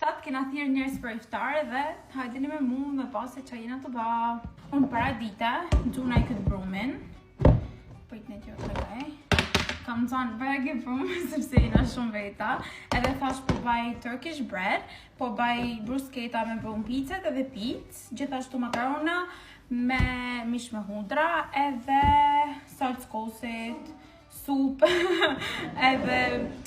Tatë kena thirë njerës për iftar dhe hajdini me mu me pas se qajina të ba. Unë para dite, gjuna i këtë brumin. Pëjt në tjo të regaj. Kam zonë vege brumin, sepse jina shumë veta. Edhe thash po baj Turkish bread, po baj brusketa me brum pizzet edhe pizz. Gjithashtu makarona me mish me hudra edhe salcë kosit, sup, edhe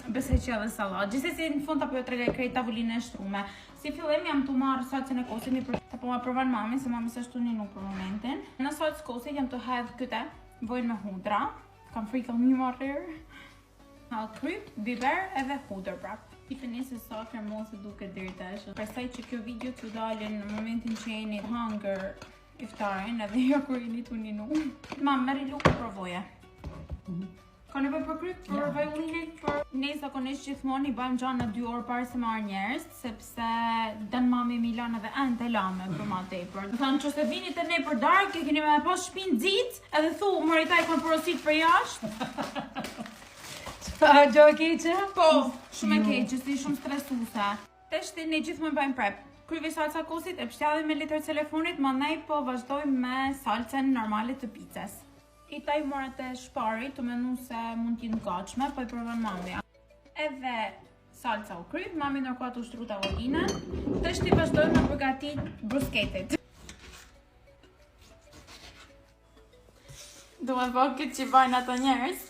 beseqe edhe salat. Gjithsesi në fund apo jo tregaj krejt tavolinë e shtrume. Si fillim jam të marrë salcën e kosit, ta po ma provan mami, se mami s'ashtu një nuk për momentin. Në salcë kosit jam të hedh këte, vojnë me hudra. Kam frikë një marrër. Hall kryp, biber edhe hudër prap. I të njëse sa kremoze duke deri tash. Prestaj që kjo video të dalin në momentin që jeni hunger iftarin edhe jo kur jeni të uninu. Mam, meri lukë provoje. Ka nevoj për kryp, për vajullinit, për... Ne zakonisht gjithmonë i bëjmë gjanë në 2 orë parë se marrë njerës, sepse dënë mami Milan edhe ende lame për ma tepër. Dhe thënë që se vinit e ne për darkë, keni me pas shpinë dzit, edhe thu, mëritaj kanë porosit për jashtë. Pa, gjo e keqe? Po, shumë e keqe, si shumë stresuse. Teshti ne gjithmonë bëjmë prep. Kryve salca kosit e pështjadhe me litër telefonit, ma nej po vazhdojmë me salcen normalit të pizzes. I taj morët e shpari të menu se mund t'jnë gachme, po i provën mamja. Edhe salca u kryp, mami nërkohat u shtru tavolinën, të shti vazhdojmë me përgatit brusketit. Do me bëk këtë që bajnë ata njerës.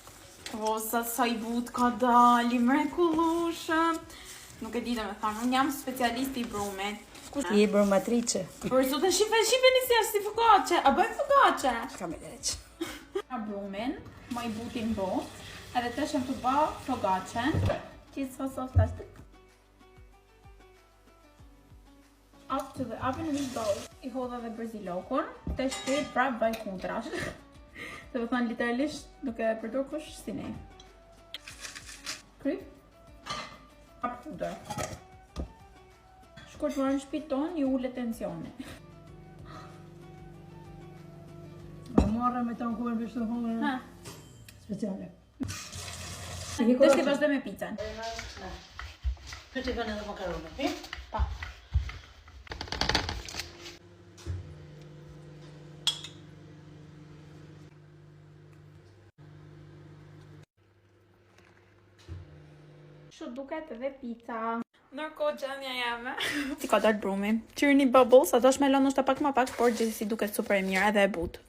O, sa i but ka dali, mrekullushëm. Nuk e di dhe me thanë, unë jam specialisti i brumit. I e brumatrice. Por sot e shipe një si ashtë si fugace, a bëjmë fugace? Ka me dreq. A brumin, ma i butin bot, edhe të shem të ba fogacen, që sa soft ashtë. Up to the oven we go. I hodha dhe brazilokun, të shtet prap vaj hudrash. Të vë thonë literalisht duke përdur kush si ne. Kryp, prap hudra. Shkur të marrë në shpi ton, ju ule tensioni. Marrë me ta në kuën për shtë të hongër speciale. Të shti vazhdo me pizzan. Këtë i bënë edhe makarone, pi? Pa. Shu duket edhe pizza. Nërko gjendja jeme. Si ka dartë brumi. Qyrë një bubbles, ato është me lonë është pak ma pak, por gjithësi duket super e mirë edhe e but.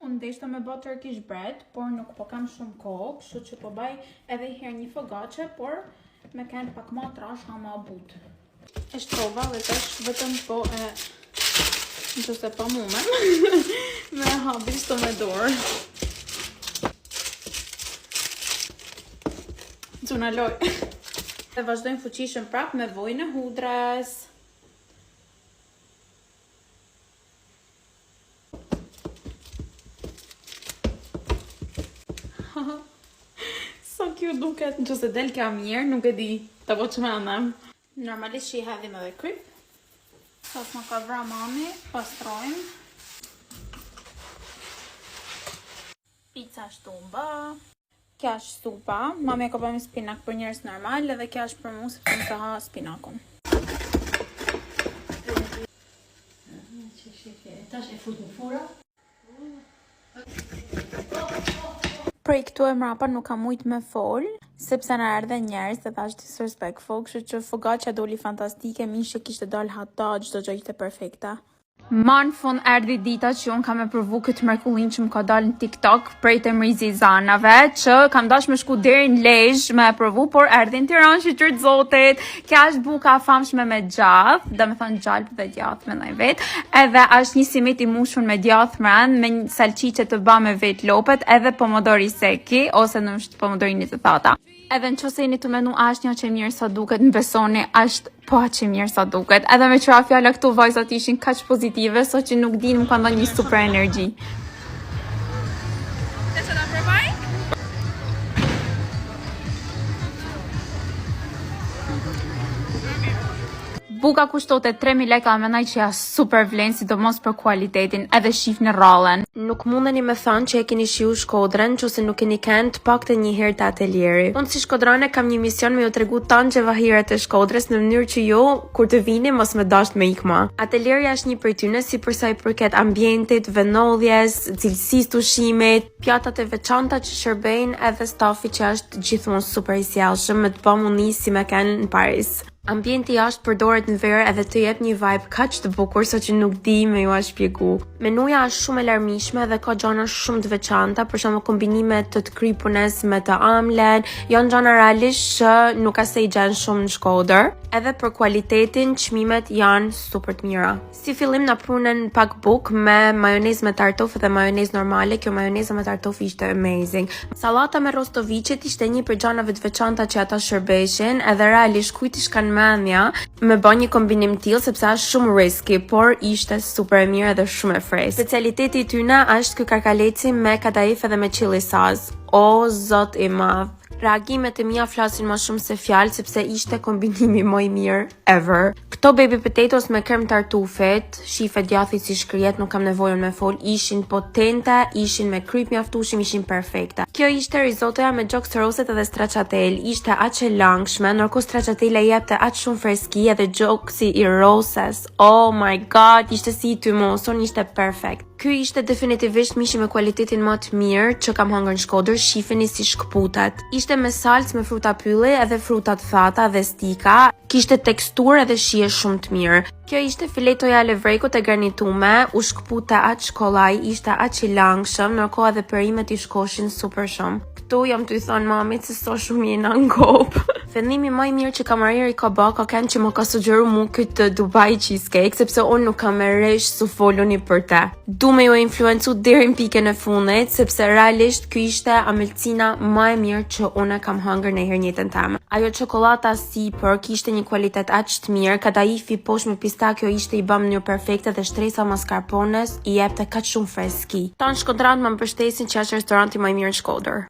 Unë deshta me bë Turkish bread, por nuk po kam shumë kohë, kështu që po baj edhe herë një fogace, por me kanë pak ma trash nga ma but. E shtrova dhe tash vetëm po e... Në se pa mumen, me habi shto me dorë. Gjuna loj. Dhe vazhdojmë fuqishëm prap me vojnë e hudres. Sa kjo duket, në që se del kja mirë, nuk e di të po që me anëm. Normalisht që i hedhim edhe kryp. Sos më ka vra mami, pastrojmë. Pizza shtumba. Kja është supa, mami e ka bëjmë spinak për njerës normal, edhe kja është për mu se për më të ha spinakun. Tash e fut në fura. Prej këtu e mrapa nuk kam mujt me fol, sepse në erdhe njerës dhe thash disrespectful, kështu që fogacja doli fantastike, mishe kishte dal hata, çdo gjë ishte perfekta. Ma në fund erdi dita që unë kam e përvu këtë mrekullin që më ka dalë në TikTok prej të mrizi zanave, që kam dash me shku deri në Lezhë me e përvu, por erdi në Tiranë Shqyrtë Zotit. Kja është buka famshme me gjath, dhe me thonë gjalp dhe gjath me ndaj vet, edhe është një simit i mushur me gjath mren, me një salqiqe të ba me vet lopet, edhe pomodori seki, ose në është pomodorini të thata. Edhe në qose jeni të menu ashtë një që mirë sa duket, në besoni ashtë po që mirë sa duket. Edhe me qëra fjalla këtu vajzat ishin kaq pozitive, so që nuk din më ka nda një super energji. Të që da përbaj? Buka kushtote 3.000 lekë, a mendoj që ja super vlen, sidomos për kualitetin, edhe shihni rrallën. Nuk mundeni me thënë që e keni shiu Shkodrën, nëse nuk keni kënë të paktën një herë te atelieri. Unë si shkodrane kam një mision me ju tregu tanë xhevahiret e Shkodrës në mënyrë që ju kur të vini mos më dasht me ikma. Atelieri është një prej tyre si për sa i përket ambientit, vendodhjes, cilësisë të ushqimit, pjatat e veçanta që shërbejnë edhe stafi që është gjithmonë super i sjellshëm me të pamundësi si me kanë në Paris. Ambienti jashtë përdoret në verë edhe të jep një vibe kaq të bukur sa që nuk di me ju a shpjegu. Menuja është shumë e larmishme dhe ka gjana shumë të veçanta, për shembull kombinime të krypunes me të amlen, janë gjana realisht që nuk asë i gjenë shumë në Shkodër. Edhe për kualitetin, çmimet janë super të mira. Si fillim na prunen pak buk me majonez me tartuf dhe majonez normale. Kjo majoneza me tartuf ishte amazing. Sallata me rostovicet ishte një për gjanave të veçanta që ata shërbeshin, edhe realisht kujt i shkan mendja me bën një kombinim tillë sepse është shumë risky, por ishte super e mirë edhe shumë e freskët. Specialiteti i tyre është ky karkaleci me kadaif edhe me chili sauce. O zot i madh. Reagimet e mia flasin më shumë se fjalë sepse ishte kombinimi më i mirë ever. Këto baby potatoes me krem tartufit, shife djathit si shkrihet, nuk kam nevojën me fol, ishin potente, ishin me kryp mjaftueshëm, ishin perfekte. Kjo ishte risottoja me gjoks roset edhe stracciatelle, ishte aq e langshme, ndërkohë stracciatelle jepte aq shumë freski edhe gjoksi i roses. Oh my god, ishte si i tymosur, ishte perfekt. Ky ishte definitivisht mishi me kualitetin më të mirë që kam hangër në Shkodër, shifeni si shkputet. Ishte me salcë me fruta pylli edhe fruta të thata dhe stika, kishte teksturë edhe shije shumë të mirë. Kjo ishte filetoja e levrekut e garnitume, u shkpute aq kollaj, ishte aq i langshëm, ndërkohë edhe perimet i shkoshin super shumë. Këtu jam t'u thënë mamit se so shumë jena në ngop. Vendimi më i mirë që kamarieri ka bë ka kanë që më ka sugjeruar mua këtë Dubai cheesecake, sepse unë nuk kam resh su foluni për te. Du me ju influencu deri në pikën e fundit, sepse realisht ky ishte amelcina më e mirë që unë kam hangër në herë njëtën time. Ajo çokolata sipër kishte një kualitet aq të mirë, kadaifi poshtë me pistakjo ishte i bëm në mënyrë perfekte dhe shtresa mascarpones i jepte kaq shumë freski. Tan shkodrant më mbështesin që është restoranti më i mirë në Shkodër.